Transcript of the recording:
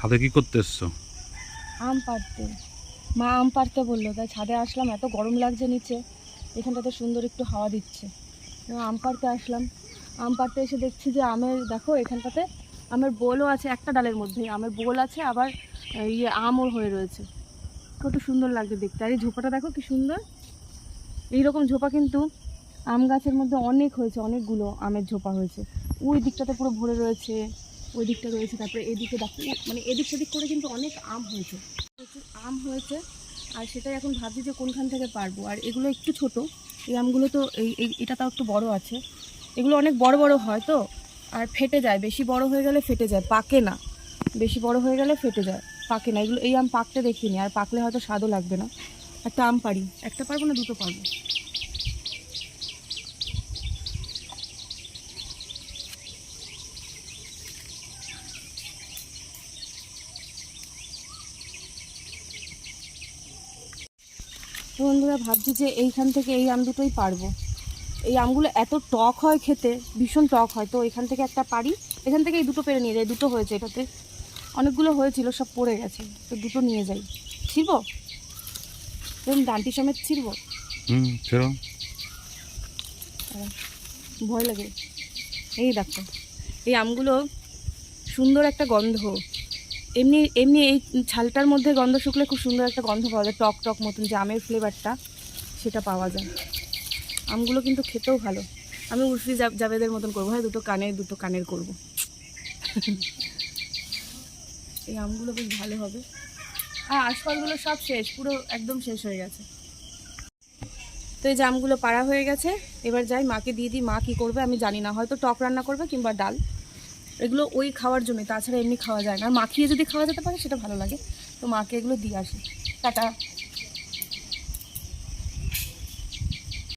ছাদে কি করতে এসছো? আম পাড়তে। মা আম পাড়তে বললো, তাই ছাদে আসলাম। এত গরম লাগছে নিচে, এখানটাতে সুন্দর একটু হাওয়া দিচ্ছে, আম পাড়তে আসলাম। আম পাড়তে এসে দেখছি যে আমের, দেখো এখানটাতে আমের বোলও আছে, একটা ডালের মধ্যে আমের বোল আছে, আবার আমও হয়ে রয়েছে। কত সুন্দর লাগছে দেখতে। আর এই ঝোপাটা দেখো কি সুন্দর। এইরকম ঝোপা কিন্তু আম গাছের মধ্যে অনেক হয়েছে, অনেকগুলো আমের ঝোপা হয়েছে। ওই দিকটাতে পুরো ভরে রয়েছে, ওই দিকটা রয়েছে, তারপরে এদিকে দেখো, মানে এদিক সেদিক করে কিন্তু অনেক আম হয়েছে, প্রচুর আম হয়েছে। আর সেটাই এখন ভাবছি যে কোনখান থেকে পারবো। আর এগুলো একটু ছোট, এই আমগুলো তো এটা তাও একটু বড় আছে। এগুলো অনেক বড় বড় হয় তো, আর ফেটে যায়, বেশি বড় হয়ে গেলে ফেটে যায়, পাকে না। বেশি বড় হয়ে গেলে ফেটে যায়, পাকে না। এগুলো, এই আম পাকতে দেখিনি, আর পাকলে হয়তো স্বাদও লাগবে না। একটা আম পারি, একটা পারবো না দুটো পারবো। তো বন্ধুরা, ভাবছি যে এইখান থেকে এই আম দুটোই পারবো। এই আমগুলো এত টক হয় খেতে, ভীষণ টক হয়। তো এখান থেকে একটা পারি, এখান থেকে এই দুটো পেরে নিয়ে যাই। দুটো হয়েছে এটাতে, অনেকগুলো হয়েছিল, সব পড়ে গেছে। তো দুটো নিয়ে যাই। ছিড়বো, এরকম ডান্টি সমেত ছিড়বো। চলো। ভয় লাগে। এই দেখো, এই আমগুলো সুন্দর একটা গন্ধ। এমনি এমনি এই ছালটার মধ্যে গন্ধ শুকলে খুব সুন্দর একটা গন্ধ পাওয়া যায়, টক টক মতন, যে আমের ফ্লেভারটা সেটা পাওয়া যায়। আমগুলো কিন্তু খেতেও ভালো। আমি উর্ফি জাভেদের মতন করবো, হ্যাঁ, দুটো কানের করবো। এই আমগুলো বেশ ভালো হবে। আর আশফলগুলো সব শেষ, পুরো একদম শেষ হয়ে গেছে। তো এই জামগুলো পাড়া হয়ে গেছে, এবার যাই মাকে দিয়ে দিই। মা কী করবে আমি জানি না, হয়তো টক রান্না করবে কিংবা ডাল। এগুলো ওই খাওয়ার জন্য, তাছাড়া এমনি খাওয়া যায় না। আর মাখিয়ে যদি খাওয়া যেতে পারে সেটা ভালো লাগে। তো মাকে এগুলো দিয়ে আসি। টাটা।